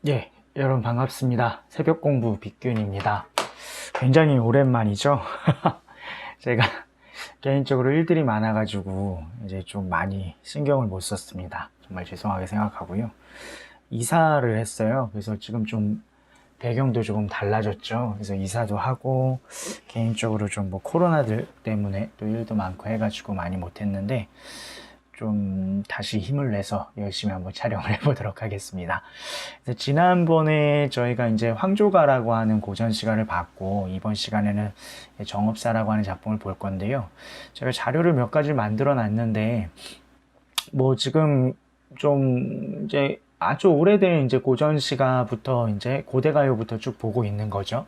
예, 여러분 반갑습니다. 새벽 공부 빅균입니다. 굉장히 오랜만이죠? 제가 개인적으로 일들이 많아가지고 이제 좀 많이 신경을 못 썼습니다. 정말 죄송하게 생각하고요. 이사를 했어요. 그래서 지금 좀 배경도 조금 달라졌죠. 그래서 이사도 하고 개인적으로 좀 뭐 코로나 때문에 또 일도 많고 해가지고 많이 못했는데 좀 다시 힘을 내서 열심히 한번 촬영을 해보도록 하겠습니다. 그래서 지난번에 저희가 이제 황조가라고 하는 고전 시간을 봤고, 이번 시간에는 정업사라고 하는 작품을 볼 건데요. 제가 자료를 몇 가지 만들어 놨는데, 뭐 지금 좀 이제 아주 오래된 이제 고전 시가부터 이제 고대가요부터 쭉 보고 있는 거죠.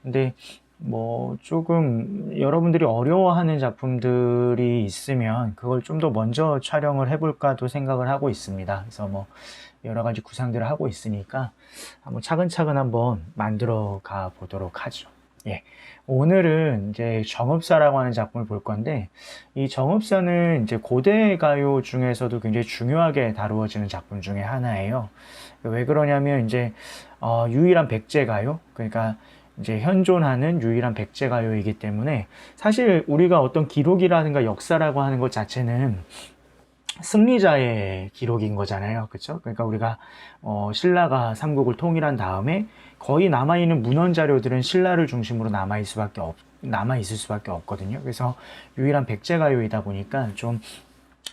근데 뭐 조금 여러분들이 어려워하는 작품들이 있으면 그걸 좀 더 먼저 촬영을 해볼까도 생각을 하고 있습니다. 그래서 뭐 여러 가지 구상들을 하고 있으니까 한번 차근차근 한번 만들어 가 보도록 하죠. 예. 오늘은 이제 정읍사라고 하는 작품을 볼 건데, 이 정읍사는 이제 고대 가요 중에서도 굉장히 중요하게 다루어지는 작품 중에 하나예요. 왜 그러냐면 이제 유일한 백제 가요, 그러니까 이제 현존하는 유일한 백제 가요이기 때문에 사실 우리가 어떤 기록이라든가 역사라고 하는 것 자체는 승리자의 기록인 거잖아요. 그렇죠? 그러니까 우리가 신라가 삼국을 통일한 다음에 거의 남아있는 문헌 자료들은 신라를 중심으로 남아있을 수밖에 없거든요. 그래서 유일한 백제가요이다 보니까 좀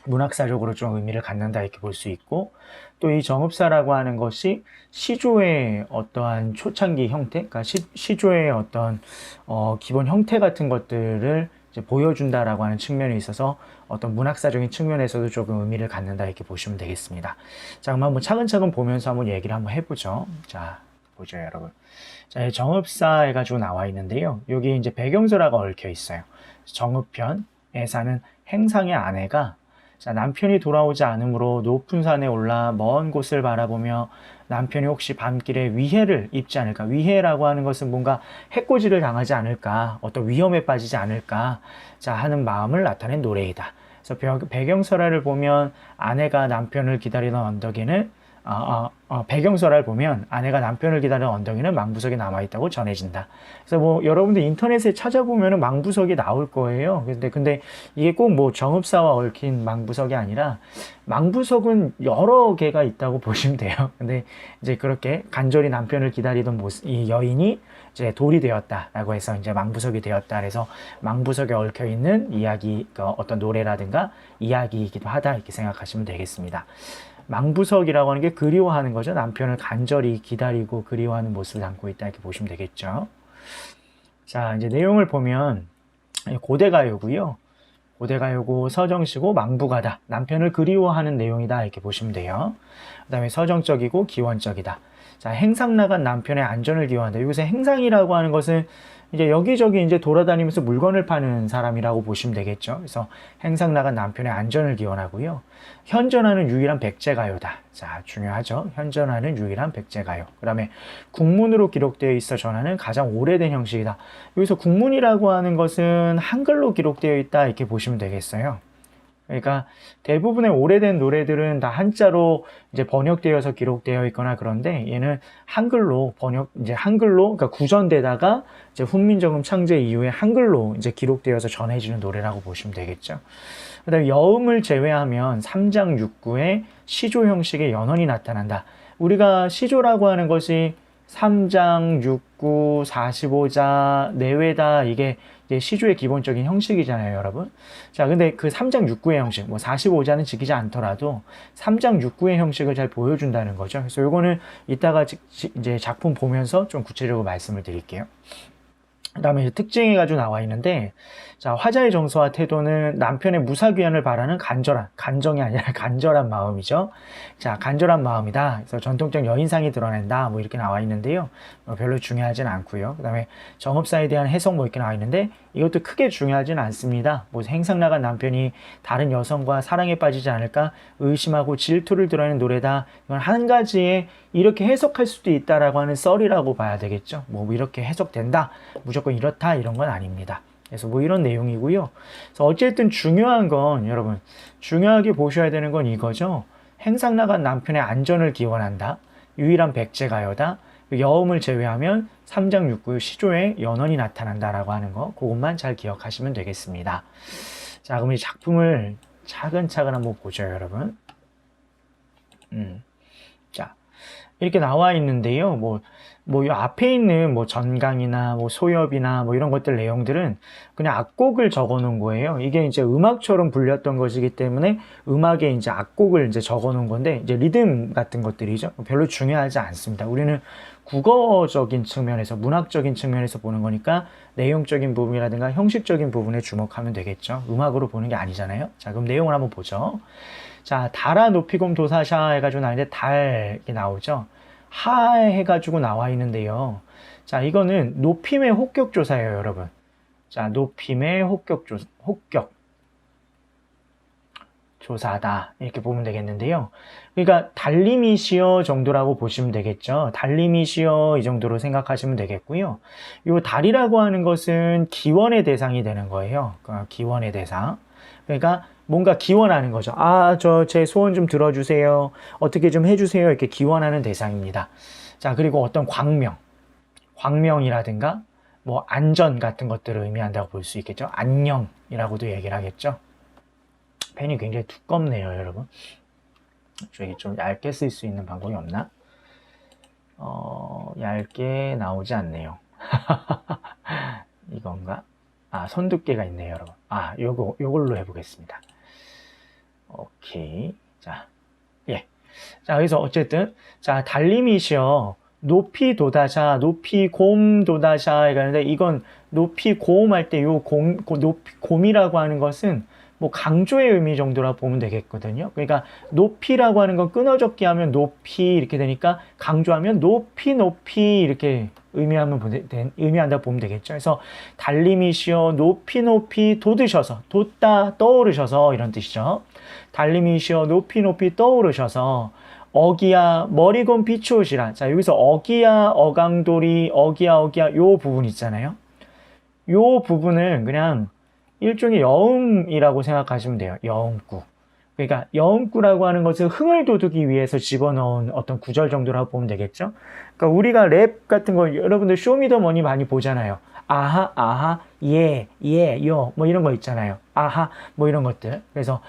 문학사적으로 좀 의미를 갖는다 이렇게 볼 수 있고, 또 이 정읍사라고 하는 것이 시조의 어떠한 초창기 형태, 그러니까 시조의 어떤 기본 형태 같은 것들을 이제 보여준다라고 하는 측면에 있어서 어떤 문학사적인 측면에서도 조금 의미를 갖는다 이렇게 보시면 되겠습니다. 자, 그럼 한번 차근차근 보면서 한번 얘기를 한번 해보죠. 자, 보죠, 여러분. 자, 정읍사 해가지고 나와 있는데요. 여기 이제 배경설화가 얽혀 있어요. 정읍편에 사는 행상의 아내가, 자, 남편이 돌아오지 않으므로 높은 산에 올라 먼 곳을 바라보며 남편이 혹시 밤길에 위해를 입지 않을까, 위해라고 하는 것은 뭔가 해코지를 당하지 않을까, 어떤 위험에 빠지지 않을까, 자, 하는 마음을 나타낸 노래이다. 그래서 배경설화를 보면 아내가 남편을 기다리던 언덕에는 배경설화를 보면 아내가 남편을 기다리는 언덕에는 망부석이 남아있다고 전해진다. 그래서 뭐 여러분들 인터넷에 찾아보면 망부석이 나올 거예요. 근데 이게 꼭 뭐 정읍사와 얽힌 망부석이 아니라 망부석은 여러 개가 있다고 보시면 돼요. 근데 이제 그렇게 간절히 남편을 기다리던 이 여인이 이제 돌이 되었다라고 해서 이제 망부석이 되었다. 그래서 망부석에 얽혀 있는 이야기, 어떤 노래라든가 이야기이기도 하다 이렇게 생각하시면 되겠습니다. 망부석이라고 하는 게 그리워하는 거죠. 남편을 간절히 기다리고 그리워하는 모습을 담고 있다 이렇게 보시면 되겠죠. 자, 이제 내용을 보면 고대가요고요. 고대가요고 서정시고 망부가다. 남편을 그리워하는 내용이다 이렇게 보시면 돼요. 그 다음에 서정적이고 기원적이다. 자, 행상 나간 남편의 안전을 기원한다. 여기서 행상이라고 하는 것은 이제 여기저기 이제 돌아다니면서 물건을 파는 사람이라고 보시면 되겠죠. 그래서 행상 나간 남편의 안전을 기원하고요. 현존하는 유일한 백제가요다. 자, 중요하죠. 현존하는 유일한 백제가요. 그 다음에 국문으로 기록되어 있어 전하는 가장 오래된 형식이다. 여기서 국문이라고 하는 것은 한글로 기록되어 있다 이렇게 보시면 되겠어요. 그러니까 대부분의 오래된 노래들은 다 한자로 이제 번역되어서 기록되어 있거나 그런데 얘는 한글로 그러니까 구전되다가 이제 훈민정음 창제 이후에 한글로 이제 기록되어서 전해지는 노래라고 보시면 되겠죠. 그다음에 여음을 제외하면 3장 6구의 시조 형식의 연원이 나타난다. 우리가 시조라고 하는 것이 3장, 6구, 45자 내외다. 이게 이제 시조의 기본적인 형식이잖아요, 여러분. 자, 근데 그 3장, 6구의 형식, 뭐 45자는 지키지 않더라도 3장, 6구의 형식을 잘 보여준다는 거죠. 그래서 요거는 이따가 이제 작품 보면서 좀 구체적으로 말씀을 드릴게요. 그 다음에 특징이 가지고 나와 있는데, 자, 화자의 정서와 태도는 남편의 무사귀환을 바라는 간정이 아니라 간절한 마음이죠. 자, 간절한 마음이다. 그래서 전통적 여인상이 드러낸다. 뭐 이렇게 나와 있는데요. 별로 중요하진 않고요. 그 다음에 정읍사에 대한 해석 뭐 이렇게 나와 있는데, 이것도 크게 중요하진 않습니다. 뭐 행상 나간 남편이 다른 여성과 사랑에 빠지지 않을까 의심하고 질투를 드러내는 노래다. 이건 한 가지에 이렇게 해석할 수도 있다라고 하는 썰이라고 봐야 되겠죠. 뭐 이렇게 해석된다. 무조건 이렇다 이런 건 아닙니다. 그래서 뭐 이런 내용이고요. 그래서 어쨌든 중요한 건 여러분 중요하게 보셔야 되는 건 이거죠. 행상 나간 남편의 안전을 기원한다. 유일한 백제가요다. 여음을 제외하면 3장 6구 시조에 연원이 나타난다라고 하는 거, 그것만 잘 기억하시면 되겠습니다. 자, 그럼 이 작품을 차근차근 한번 보죠, 여러분. 자, 이렇게 나와 있는데요. 이 앞에 있는 전강이나 소엽이나 이런 것들 내용들은 그냥 악곡을 적어 놓은 거예요. 이게 이제 음악처럼 불렸던 것이기 때문에 음악에 이제 악곡을 이제 적어 놓은 건데, 이제 리듬 같은 것들이죠. 별로 중요하지 않습니다. 우리는 국어적인 측면에서, 문학적인 측면에서 보는 거니까 내용적인 부분이라든가 형식적인 부분에 주목하면 되겠죠. 음악으로 보는 게 아니잖아요. 자, 그럼 내용을 한번 보죠. 자, 달아 높이곰 도사샤 해가지고 나는데 달 이렇게 나오죠. 하 해가지고 나와 있는데요. 자, 이거는 높임의 혹격조사예요, 여러분. 자, 높임의 혹격조사다. 이렇게 보면 되겠는데요. 그러니까 달림이시여 정도라고 보시면 되겠죠. 달림이시여 이 정도로 생각하시면 되겠고요. 요 달이라고 하는 것은 기원의 대상이 되는 거예요. 그러니까 기원의 대상. 그러니까 뭔가 기원하는 거죠. 아, 제 소원 좀 들어주세요. 어떻게 좀 해주세요. 이렇게 기원하는 대상입니다. 자, 그리고 어떤 광명이라든가 안전 같은 것들을 의미한다고 볼 수 있겠죠. 안녕이라고도 얘기를 하겠죠. 펜이 굉장히 두껍네요, 여러분. 저기 좀 얇게 쓸 수 있는 방법이 없나? 얇게 나오지 않네요. 이건가? 아, 손 두께가 있네요, 여러분. 아, 요걸로 해보겠습니다. 오케이. 자, 예. 자, 그래서 어쨌든, 자, 달림이시여, 높이 도다샤, 높이 곰 도다샤, 이러는데, 이건 높이 고음 할 때 높이 곰이라고 하는 것은 강조의 의미 정도라 보면 되겠거든요. 그러니까 높이라고 하는 건 끊어적기 하면 높이 이렇게 되니까 강조하면 높이 이렇게 의미한다 보면 되겠죠. 그래서 달림이시여 높이 돋으셔서, 돋다 떠오르셔서 이런 뜻이죠. 달림이시여 높이 떠오르셔서 어기야 머리곰 비추으시라. 자, 여기서 어기야 어강돌이 어기야 요 부분 있잖아요. 요 부분은 그냥 일종의 여음이라고 생각하시면 돼요. 여음구. 그러니까 여음구라고 하는 것은 흥을 돋우기 위해서 집어넣은 어떤 구절 정도라고 보면 되겠죠. 그러니까 우리가 랩 같은 거 여러분들 쇼미더머니 많이 보잖아요. 아하, 예, 요, 이런 거 있잖아요. 아하, 이런 것들. 그래서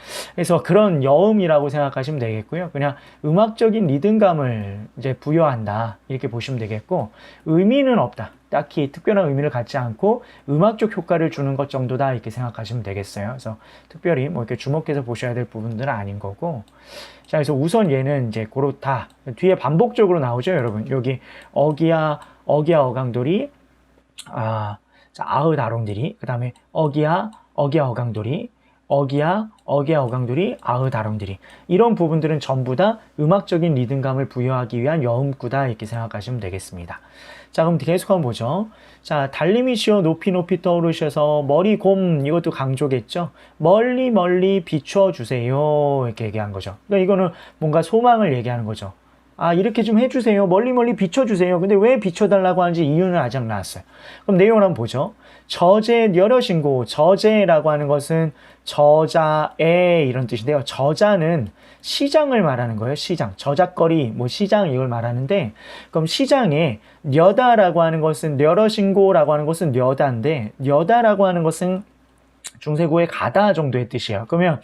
그런 여음이라고 생각하시면 되겠고요. 그냥 음악적인 리듬감을 이제 부여한다. 이렇게 보시면 되겠고, 의미는 없다. 딱히 특별한 의미를 갖지 않고 음악적 효과를 주는 것 정도다. 이렇게 생각하시면 되겠어요. 그래서 특별히 이렇게 주목해서 보셔야 될 부분들은 아닌 거고. 자, 그래서 우선 얘는 이제 그렇다. 뒤에 반복적으로 나오죠, 여러분. 여기 어기야 어강돌이 아의 다롱들이, 그 다음에 어기야 어강돌이, 어기야 어강돌이, 아의 다롱들이. 이런 부분들은 전부 다 음악적인 리듬감을 부여하기 위한 여음구다. 이렇게 생각하시면 되겠습니다. 자, 그럼 계속 한번 보죠. 자, 달림이시여 높이 떠오르셔서 머리 곰, 이것도 강조겠죠. 멀리 비춰주세요. 이렇게 얘기한 거죠. 그러니까 이거는 뭔가 소망을 얘기하는 거죠. 아, 이렇게 좀 해주세요. 멀리 비춰주세요. 근데 왜 비춰달라고 하는지 이유는 아직 안 나왔어요. 그럼 내용을 한번 보죠. 저제 여려신고, 저제라고 하는 것은 저자애 이런 뜻인데요. 저자는 시장을 말하는 거예요. 시장, 저작거리, 시장 이걸 말하는데, 그럼 시장에 려다라고 하는 것은 여려신고라고 하는 것은 려다인데, 려다라고 하는 것은 중세고의 가다 정도의 뜻이에요. 그러면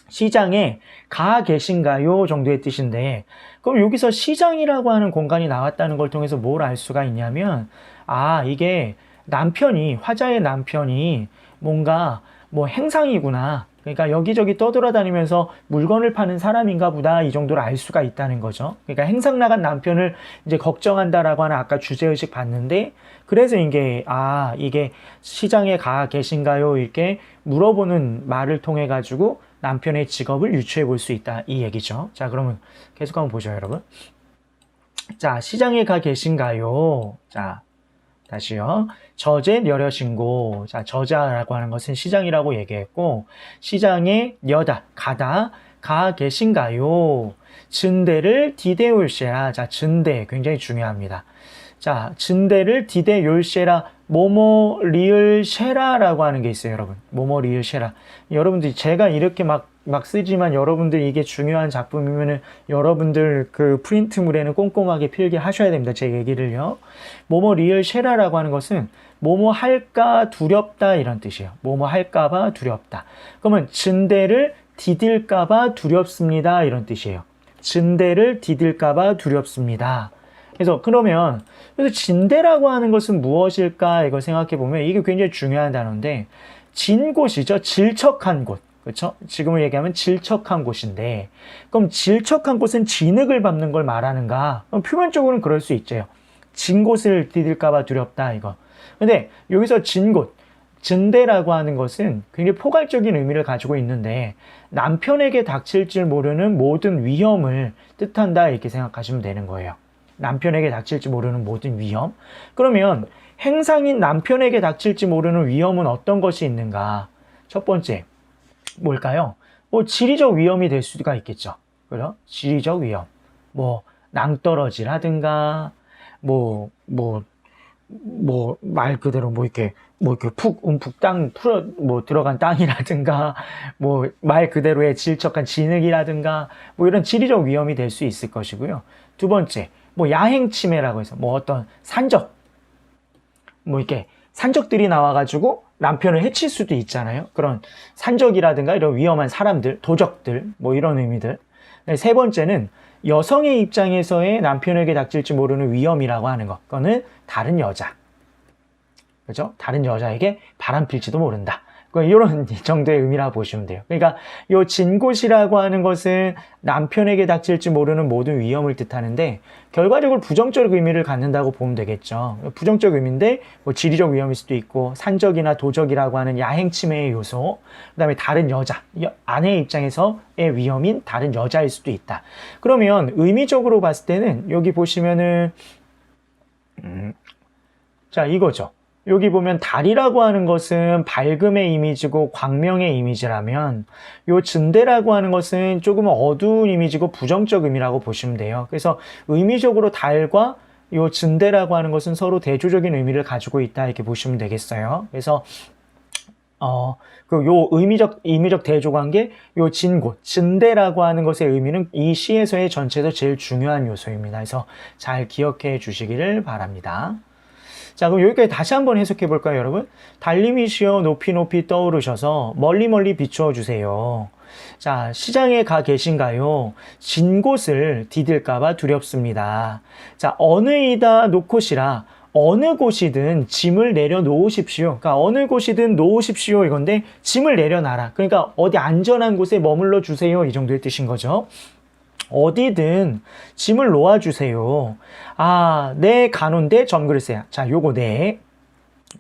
시장에 가 계신가요 정도의 뜻인데, 그럼 여기서 시장이라고 하는 공간이 나왔다는 걸 통해서 뭘 알 수가 있냐면, 아, 이게 화자의 남편이 뭔가 행상이구나. 그러니까 여기저기 떠돌아다니면서 물건을 파는 사람인가 보다, 이 정도로 알 수가 있다는 거죠. 그러니까 행상 나간 남편을 이제 걱정한다라고 하는 아까 주제의식 봤는데, 그래서 이게 시장에 가 계신가요? 이렇게 물어보는 말을 통해 가지고 남편의 직업을 유추해 볼 수 있다, 이 얘기죠. 자, 그러면 계속 한번 보죠, 여러분. 자, 시장에 가 계신가요? 자, 다시요. 저제 여려신고. 자, 저자라고 하는 것은 시장이라고 얘기했고, 시장에 가다, 가 계신가요? 증대를 디데올세라. 자, 증대 굉장히 중요합니다. 자, 증대를 디데올세라. 모모 리을 쉐라라고 하는 게 있어요, 여러분. 모모 리을 쉐라. 여러분들이 제가 이렇게 막 쓰지만 여러분들 이게 중요한 작품이면은 여러분들 그 프린트물에는 꼼꼼하게 필기 하셔야 됩니다. 제 얘기를요. 뭐뭐 리얼 쉐라라고 하는 것은 뭐뭐 할까 두렵다 이런 뜻이에요. 뭐뭐 할까봐 두렵다. 그러면 진대를 디딜까봐 두렵습니다 이런 뜻이에요. 진대를 디딜까봐 두렵습니다. 그래서 그러면 그래서 진대라고 하는 것은 무엇일까 이거 생각해 보면 이게 굉장히 중요한 단어인데 진곳이죠. 질척한 곳. 그렇죠? 지금을 얘기하면 질척한 곳인데 그럼 질척한 곳은 진흙을 밟는 걸 말하는가? 그럼 표면적으로는 그럴 수 있죠. 진 곳을 디딜까봐 두렵다 이거. 근데 여기서 진 곳, 진대라고 하는 것은 굉장히 포괄적인 의미를 가지고 있는데 남편에게 닥칠 줄 모르는 모든 위험을 뜻한다 이렇게 생각하시면 되는 거예요. 남편에게 닥칠지 모르는 모든 위험. 그러면 행상인 남편에게 닥칠지 모르는 위험은 어떤 것이 있는가? 첫 번째, 뭘까요? 뭐 지리적 위험이 될 수가 있겠죠. 그죠? 지리적 위험. 뭐 낭떠러지라든가 말 그대로 이렇게 푹 움푹 들어간 땅이라든가, 말 그대로의 질척한 진흙이라든가, 이런 지리적 위험이 될 수 있을 것이고요. 두 번째, 야행 침해라고 해서, 어떤 산적, 이렇게 산적들이 나와가지고 남편을 해칠 수도 있잖아요. 그런 산적이라든가 이런 위험한 사람들, 도적들, 이런 의미들. 세 번째는 여성의 입장에서의 남편에게 닥칠지 모르는 위험이라고 하는 것. 그거는 다른 여자. 그죠? 다른 여자에게 바람필지도 모른다. 이런 정도의 의미라고 보시면 돼요. 그러니까 이 진곳이라고 하는 것은 남편에게 닥칠지 모르는 모든 위험을 뜻하는데 결과적으로 부정적 의미를 갖는다고 보면 되겠죠. 부정적 의미인데 지리적 위험일 수도 있고 산적이나 도적이라고 하는 야행 침해의 요소, 그다음에 다른 여자, 아내의 입장에서의 위험인 다른 여자일 수도 있다. 그러면 의미적으로 봤을 때는 여기 보시면은 자 이거죠. 여기 보면 달이라고 하는 것은 밝음의 이미지고 광명의 이미지라면 요 진대라고 하는 것은 조금 어두운 이미지고 부정적 의미라고 보시면 돼요. 그래서 의미적으로 달과 요 진대라고 하는 것은 서로 대조적인 의미를 가지고 있다 이렇게 보시면 되겠어요. 그래서 요 의미적 대조관계, 요 진곳, 진대라고 하는 것의 의미는 이 시에서의 전체에서 제일 중요한 요소입니다. 그래서 잘 기억해 주시기를 바랍니다. 자, 그럼 여기까지 다시 한번 해석해 볼까요, 여러분? 달님이시여 높이 높이 떠오르셔서 멀리 멀리 비추어 주세요. 자, 시장에 가 계신가요? 진 곳을 디딜까봐 두렵습니다. 자, 어느이다 놓고시라. 어느 곳이든 짐을 내려놓으십시오. 그러니까 어느 곳이든 놓으십시오 이건데 짐을 내려놔라. 그러니까 어디 안전한 곳에 머물러 주세요 이 정도의 뜻인 거죠. 어디든 짐을 놓아주세요. 네 가는데 점그릇세요. 자, 요거 네.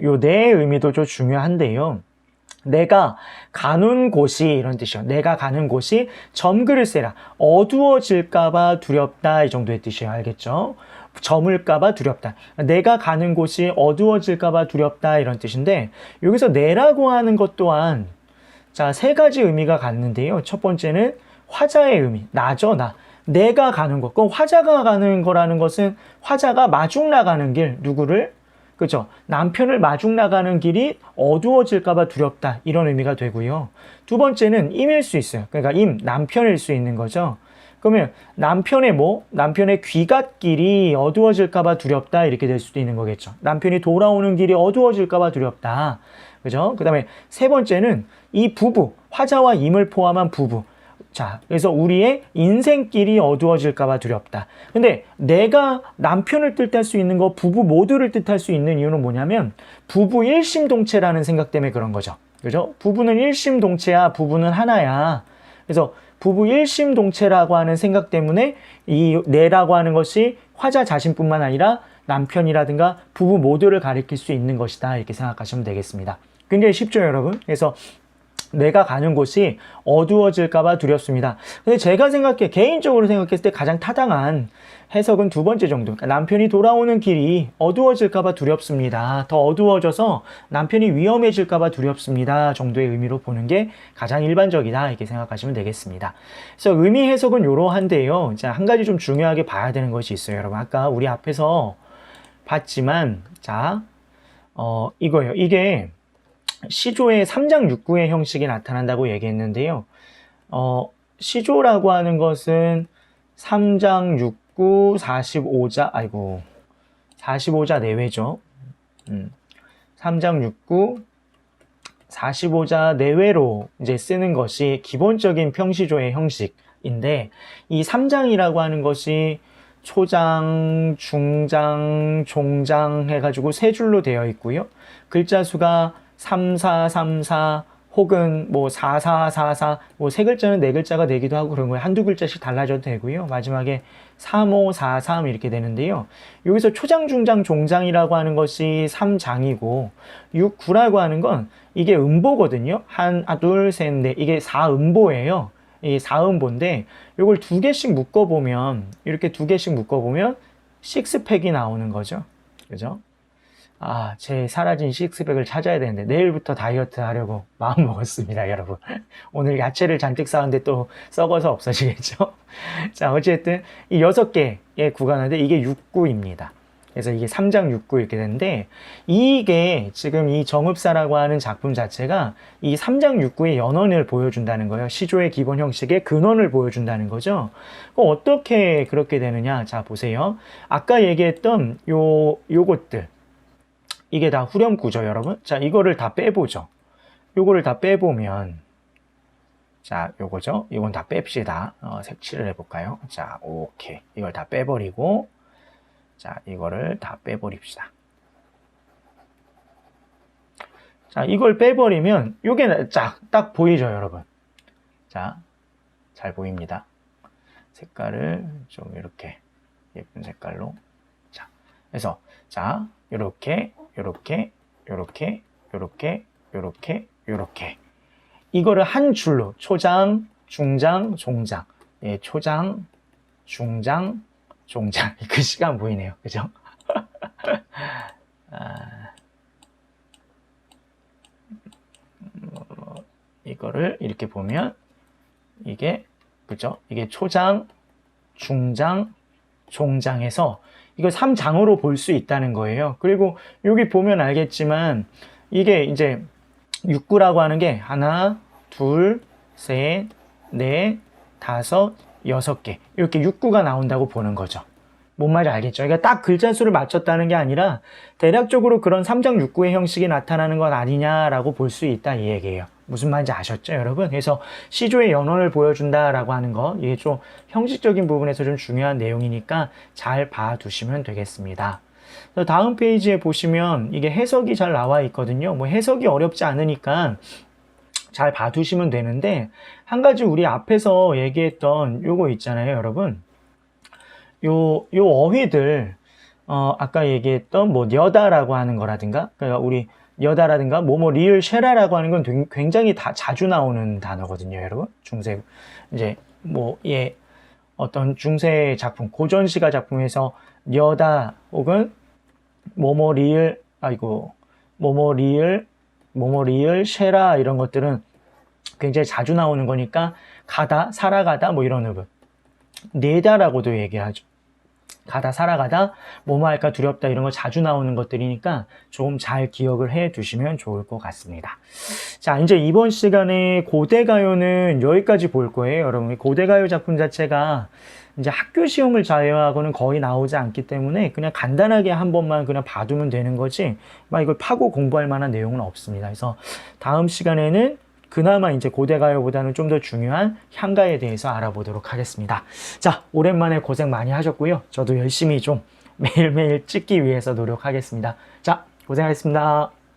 요 네의 의미도 좀 중요한데요. 내가 가는 곳이 이런 뜻이요. 내가 가는 곳이 점그릇세라. 어두워질까봐 두렵다 이 정도의 뜻이에요. 알겠죠? 저물까봐 두렵다. 내가 가는 곳이 어두워질까봐 두렵다 이런 뜻인데 여기서 내라고 하는 것 또한 자, 세 가지 의미가 갖는데요. 첫 번째는 화자의 의미, 나죠, 나. 내가 가는 것. 그럼 화자가 가는 거라는 것은 화자가 마중 나가는 길, 누구를? 그죠? 남편을 마중 나가는 길이 어두워질까봐 두렵다. 이런 의미가 되고요. 두 번째는 임일 수 있어요. 그러니까 남편일 수 있는 거죠. 그러면 남편의 귀갓길이 어두워질까봐 두렵다. 이렇게 될 수도 있는 거겠죠. 남편이 돌아오는 길이 어두워질까봐 두렵다. 그죠? 그 다음에 세 번째는 이 부부, 화자와 임을 포함한 부부. 자, 그래서 우리의 인생길이 어두워질까봐 두렵다. 근데 내가 남편을 뜻할 수 있는 거, 부부 모두를 뜻할 수 있는 이유는 뭐냐면 부부 일심동체라는 생각 때문에 그런 거죠. 그죠? 부부는 일심동체야, 부부는 하나야. 그래서 부부 일심동체라고 하는 생각 때문에 이 내라고 하는 것이 화자 자신뿐만 아니라 남편이라든가 부부 모두를 가리킬 수 있는 것이다. 이렇게 생각하시면 되겠습니다. 굉장히 쉽죠, 여러분? 그래서 내가 가는 곳이 어두워질까봐 두렵습니다. 근데 제가 개인적으로 생각했을 때 가장 타당한 해석은 두 번째 정도. 그러니까 남편이 돌아오는 길이 어두워질까봐 두렵습니다. 더 어두워져서 남편이 위험해질까봐 두렵습니다. 정도의 의미로 보는 게 가장 일반적이다. 이렇게 생각하시면 되겠습니다. 그래서 의미 해석은 이러한데요. 자, 한 가지 좀 중요하게 봐야 되는 것이 있어요, 여러분. 아까 우리 앞에서 봤지만, 자, 이거예요. 이게 시조의 3장 6구의 형식이 나타난다고 얘기했는데요. 시조라고 하는 것은 3장 6구 45자, 45자 내외죠. 3장 6구 45자 내외로 이제 쓰는 것이 기본적인 평시조의 형식인데, 이 3장이라고 하는 것이 초장, 중장, 종장 해가지고 세 줄로 되어 있고요. 글자 수가 3434 혹은 뭐 4444, 뭐 세 글자는 네 글자가 되기도 하고 그런 거예요. 한두 글자씩 달라져도 되고요. 마지막에 3543 이렇게 되는데요. 여기서 초장, 중장, 종장이라고 하는 것이 3장이고 69라고 하는 건 이게 음보거든요. 하나, 둘, 셋, 넷. 이게 4음보예요. 이 4음보인데 이걸 두 개씩 묶어보면, 이렇게 두 개씩 묶어보면 식스팩이 나오는 거죠. 그죠? 제 사라진 식스팩을 찾아야 되는데 내일부터 다이어트 하려고 마음 먹었습니다, 여러분. 오늘 야채를 잔뜩 사왔는데 또 썩어서 없어지겠죠? 자, 어쨌든 이 6개의 구간인데 이게 6구입니다. 그래서 이게 3장 6구 이렇게 되는데, 이게 지금 이 정읍사라고 하는 작품 자체가 이 3장 6구의 연원을 보여준다는 거예요. 시조의 기본 형식의 근원을 보여준다는 거죠. 어떻게 그렇게 되느냐? 자, 보세요. 아까 얘기했던 요것들, 이게 다 후렴구죠, 여러분. 자, 이거를 다 빼보죠. 요거를 다 빼보면, 자, 요거죠. 이건 다 뺍시다. 색칠을 해볼까요? 자, 오케이. 이걸 다 빼버리고, 자, 이거를 다 빼버립시다. 자, 이걸 빼버리면 요게 딱 보이죠, 여러분. 자, 잘 보입니다. 색깔을 좀 이렇게 예쁜 색깔로. 자, 그래서 자, 요렇게 이거를 한 줄로 초장, 중장, 종장. 예, 초장, 중장, 종장. 글씨가 안 보이네요. 그죠? 이거를 이렇게 보면 이게, 그죠? 이게 초장, 중장, 종장에서 이거 3장으로 볼 수 있다는 거예요. 그리고 여기 보면 알겠지만 이게 이제 6구라고 하는 게 하나, 둘, 셋, 넷, 다섯, 6개. 이렇게 6구가 나온다고 보는 거죠. 뭔 말인지 알겠죠? 그러니까 딱 글자 수를 맞췄다는 게 아니라 대략적으로 그런 3장 6구의 형식이 나타나는 것 아니냐라고 볼 수 있다, 이 얘기예요. 무슨 말인지 아셨죠, 여러분? 그래서 시조의 연원을 보여준다라고 하는 거, 이게 좀 형식적인 부분에서 좀 중요한 내용이니까 잘 봐두시면 되겠습니다. 다음 페이지에 보시면 이게 해석이 잘 나와 있거든요. 뭐 해석이 어렵지 않으니까 잘 봐두시면 되는데, 한 가지 우리 앞에서 얘기했던 요거 있잖아요, 여러분. 요 어휘들, 아까 얘기했던 뭐 녀다라고 하는 거라든가, 그러니까 우리 녀다라든가 뭐뭐 리을 쉐라라고 하는 건 굉장히 다 자주 나오는 단어거든요, 여러분. 중세, 이제 뭐 어떤 중세 작품, 고전시가 작품에서 녀다 혹은 뭐뭐 리을, 뭐뭐 리을 쉐라 이런 것들은 굉장히 자주 나오는 거니까 가다, 살아가다 뭐 이런 의미. 내다라고도 얘기하죠. 가다, 살아가다, 뭐뭐 할까 두렵다 이런 거 자주 나오는 것들이니까 좀 잘 기억을 해 두시면 좋을 것 같습니다. 자, 이제 이번 시간에 고대가요는 여기까지 볼 거예요, 여러분. 고대가요 작품 자체가 이제 학교 시험을 제외하고는 거의 나오지 않기 때문에 그냥 간단하게 한 번만 그냥 봐두면 되는 거지, 막 이걸 파고 공부할 만한 내용은 없습니다. 그래서 다음 시간에는 그나마 이제 고대가요보다는 좀 더 중요한 향가에 대해서 알아보도록 하겠습니다. 자, 오랜만에 고생 많이 하셨고요. 저도 열심히 좀 매일매일 찍기 위해서 노력하겠습니다. 자, 고생하셨습니다.